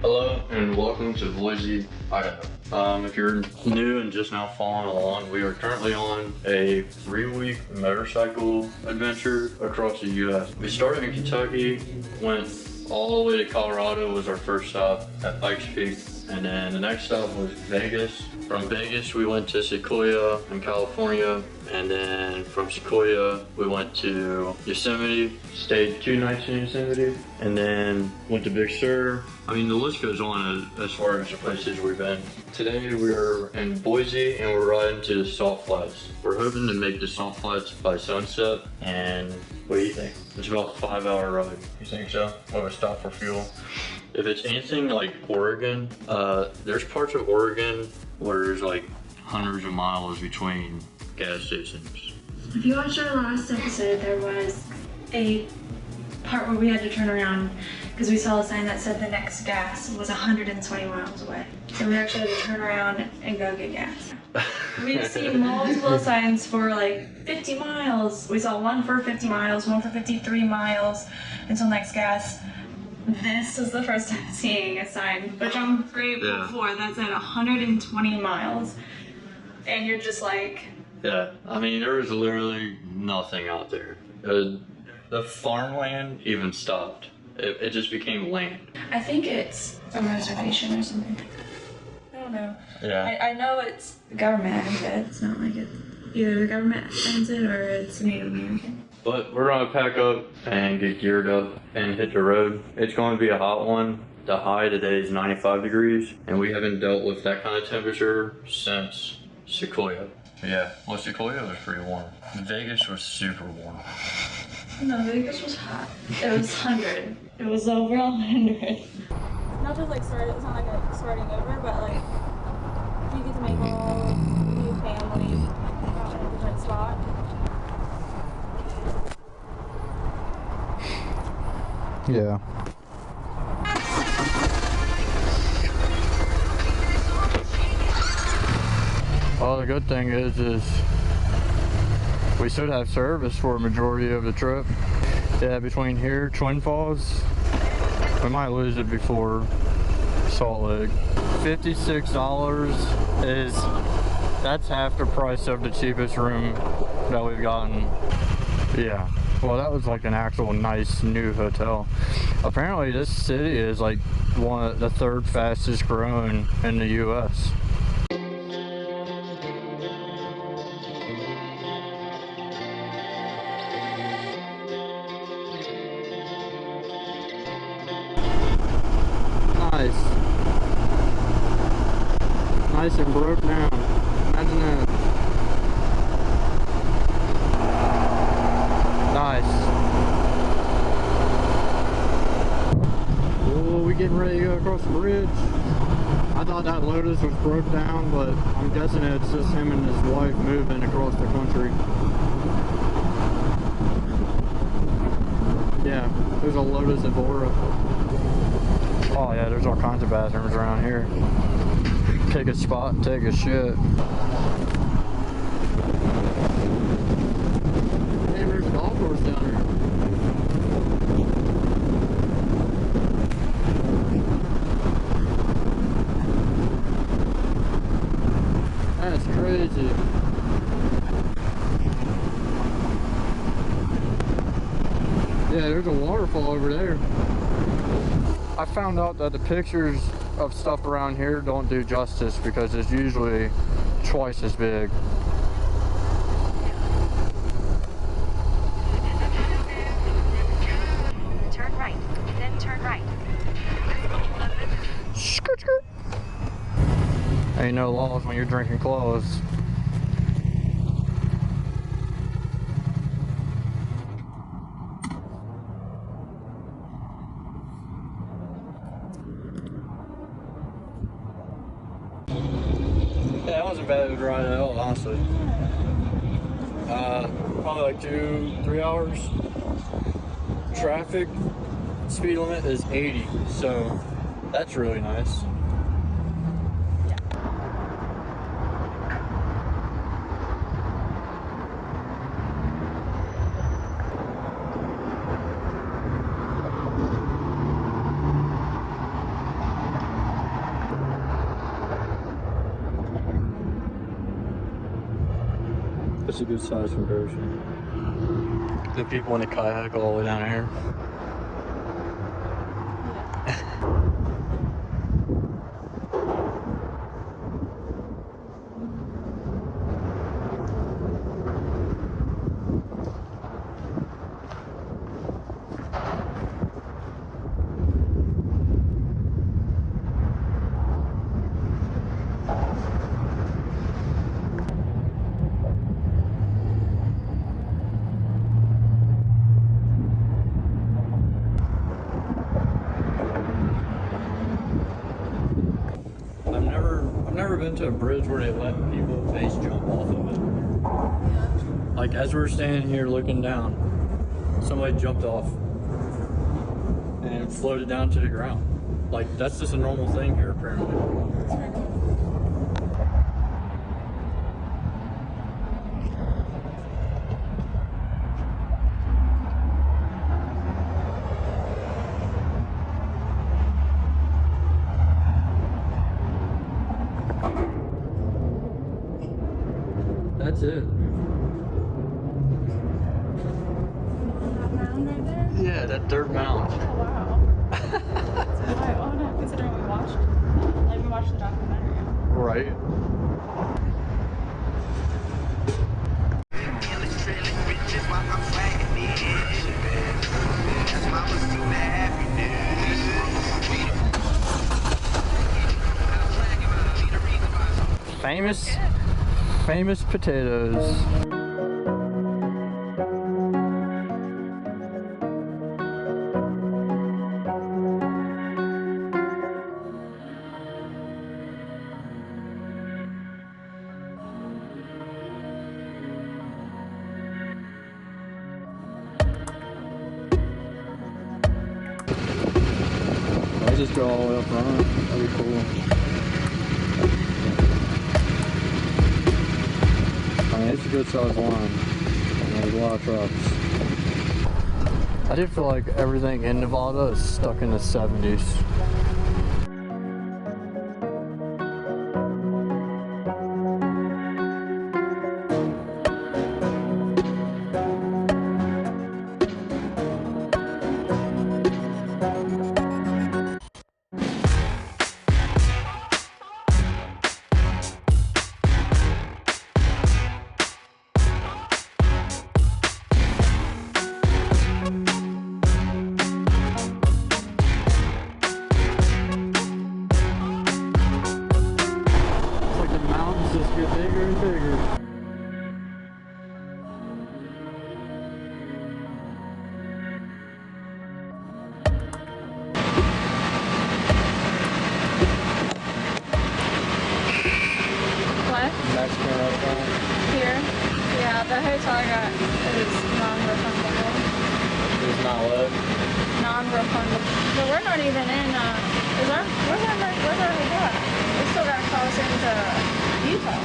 Hello and welcome to Boise, Idaho. If you're new and just now following along, we are currently on a 3-week motorcycle adventure across the U.S. We started in Kentucky, went all the way to Colorado was our first stop at Pikes Peak, and then the next stop was Vegas. From Vegas we went to Sequoia in California, and then from Sequoia we went to Yosemite, stayed 2 nights in Yosemite, and then went to Big Sur. I mean, the list goes on as far as the places we've been. Today we're in Boise and we're riding to the Salt Flats. We're hoping to make the Salt Flats by sunset, and what do you think? It's about a 5-hour ride. You think so? Or a stop for fuel? If it's anything like Oregon, there's parts of Oregon where there's like hundreds of miles between gas stations. If you watched our last episode, there was a part where we had to turn around because we saw a sign that said the next gas was 120 miles away. So we actually had to turn around and go get gas. We've seen multiple signs for like 50 miles. We saw one for 50 miles, one for 53 miles until next gas. This is the first time seeing a sign, which I'm grateful for. That's at 120 miles. And you're just like... Yeah, I mean, there was literally nothing out there. The farmland even stopped. It just became land. I think it's a reservation or something. I don't know. Yeah. I know it's the government owns it. It's not like it's either the government owns it or it's Native American. But we're gonna pack up and get geared up and hit the road. It's going to be a hot one. The high today is 95 degrees, and we haven't dealt with that kind of temperature since Sequoia. Yeah, well, Sequoia was pretty warm. Vegas was super warm. No, Vegas was hot. It was 100. It was over 100. Not just like starting, it's not like a starting over, but like you get to make a whole new family in a different spot. Yeah. Well, the good thing is we should have service for a majority of the trip. Yeah, between here, Twin Falls, we might lose it before Salt Lake. $56 that's half the price of the cheapest room that we've gotten. Yeah. Well, that was like an actual nice new hotel. Apparently this city is like the 3rd fastest growing in the US. Nice. Nice and broke down. Imagine that. Nice. Oh, we getting ready to go across the bridge. I thought that Lotus was broke down, but I'm guessing it's just him and his wife moving across the country. Yeah, there's a Lotus Evora. Oh yeah, there's all kinds of bathrooms around here. Take a spot and take a shit. Hey, there's a golf course down there. That's crazy. Yeah, there's a waterfall over there. I found out that the pictures of stuff around here don't do justice because it's usually twice as big. Turn right, then turn right. Skirt, skirt. Ain't no laws when you're drinking clothes. Yeah, that wasn't bad of a ride at all, honestly. Probably like 2-3 hours. Traffic speed limit is 80, so that's really nice. That's a good size comparison. The people in the kayak all the way down here. I've never been to a bridge where they let people base jump off of it. Like as we were standing here looking down, somebody jumped off and floated down to the ground. Like that's just a normal thing here apparently. That's it. That mound right there? Yeah, that dirt mound. Oh, wow. That's quite odd considering we watched the documentary. Right. Famous potatoes. I'll just go all the way up front. That'd be cool. I mean, it's a good sized line. There's a lot of trucks. I do feel like everything in Nevada is stuck in the 70s. Just get bigger and bigger. What? Mexican restaurant. Here? Yeah, the hotel I got is non-refundable. It's not lit. Non-refundable. But we're not even in, where's our hotel at? We still gotta cross into Utah.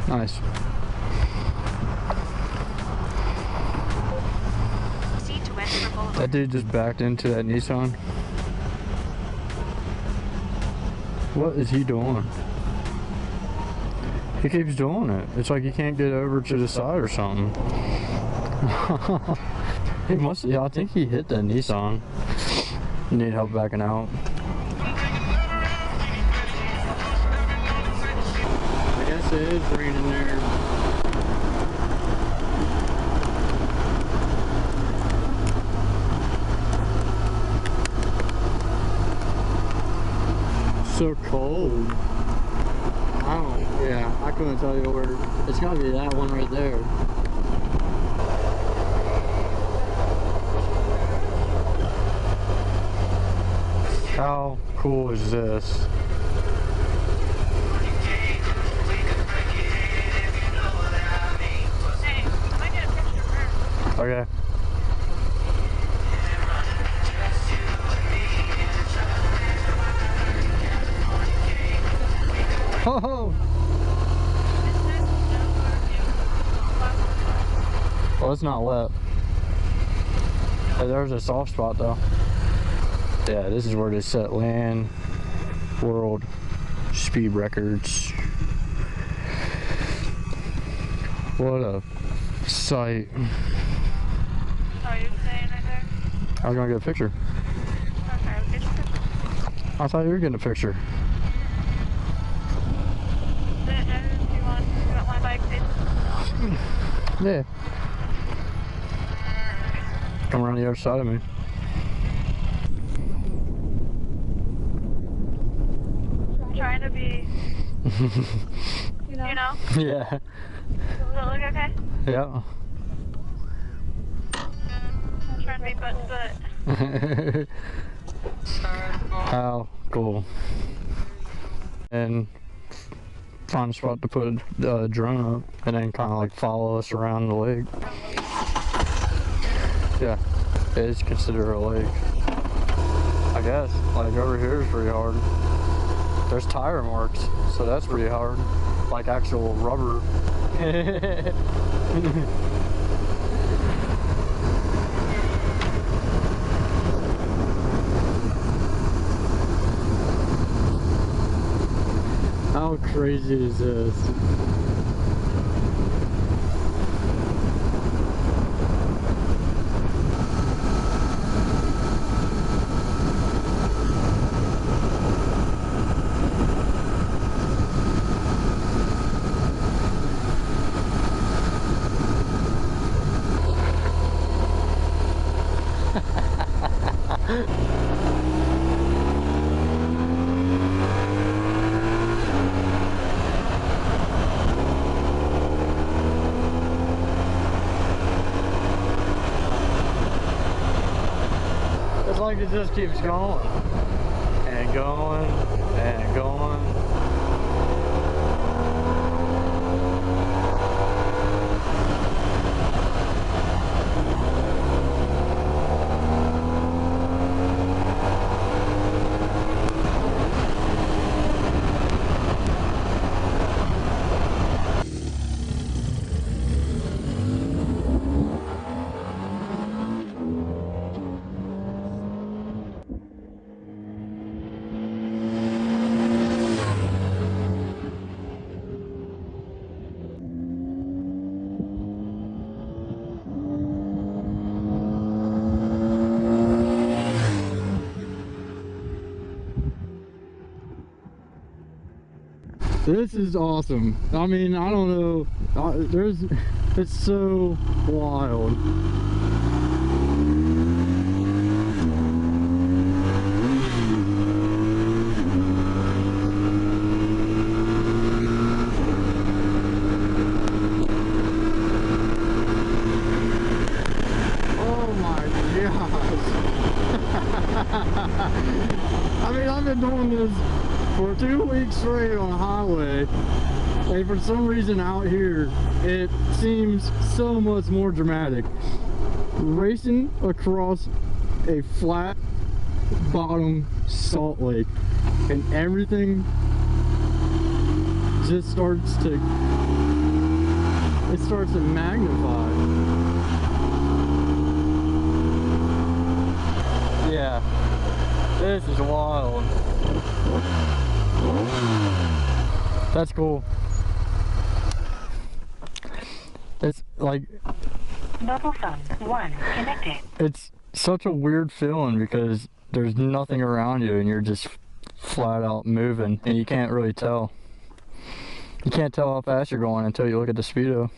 Nice. Proceed to Western Boulevard. That dude just backed into that Nissan. What is he doing? He keeps doing it. It's like he can't get over to the side or something. He must. Yeah, I think he hit that Nissan. You need help backing out. I guess it is raining there. So cold. I couldn't tell you where. It's gotta be that one right there. How cool is this? Hey, I might get a picture of her. Okay. Oh! Well, it's not wet. Hey, there's a soft spot though. Yeah, this is where they set land world speed records. What a sight. Oh, you're staying right there? I was gonna get a picture. Okay, I'll get your picture. I thought you were getting a picture. Do you want my bike, dude? Yeah. Come around the other side of me. I'm trying to be, you know? Yeah. Does it look okay? Yeah. I'm trying to be butt. How cool. And find a spot to put a drone up and then kind of like follow us around the lake. Yeah, it is considered a lake. I guess, like over here is pretty hard. There's tire marks, so that's pretty hard. Like actual rubber. How crazy is this? It's like it just keeps going and going and going. This is awesome. I mean, I don't know. It's so wild. Oh my gosh. I mean, I've been doing this for 2 weeks straight on the highway, and for some reason out here it seems so much more dramatic. Racing across a flat bottom salt lake and everything just starts to magnify. Yeah, this is wild. That's cool. It's like Mobile phone 1 connected. it's such a weird feeling because there's nothing around you and you're just flat out moving and you can't really tell. You can't tell how fast you're going until you look at the speedo.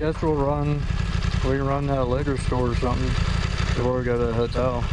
guess we can run that liquor store or something before we go to the hotel.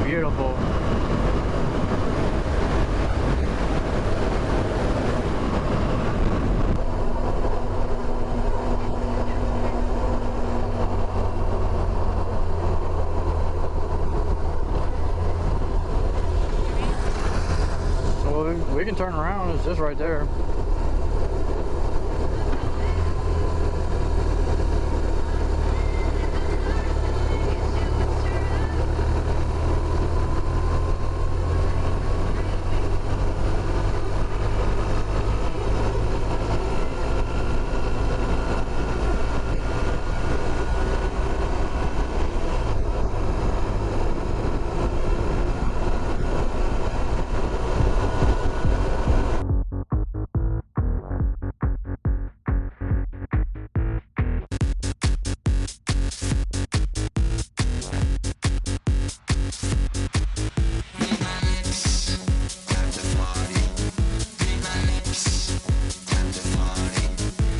Beautiful. Well, we can turn around. It's just right there.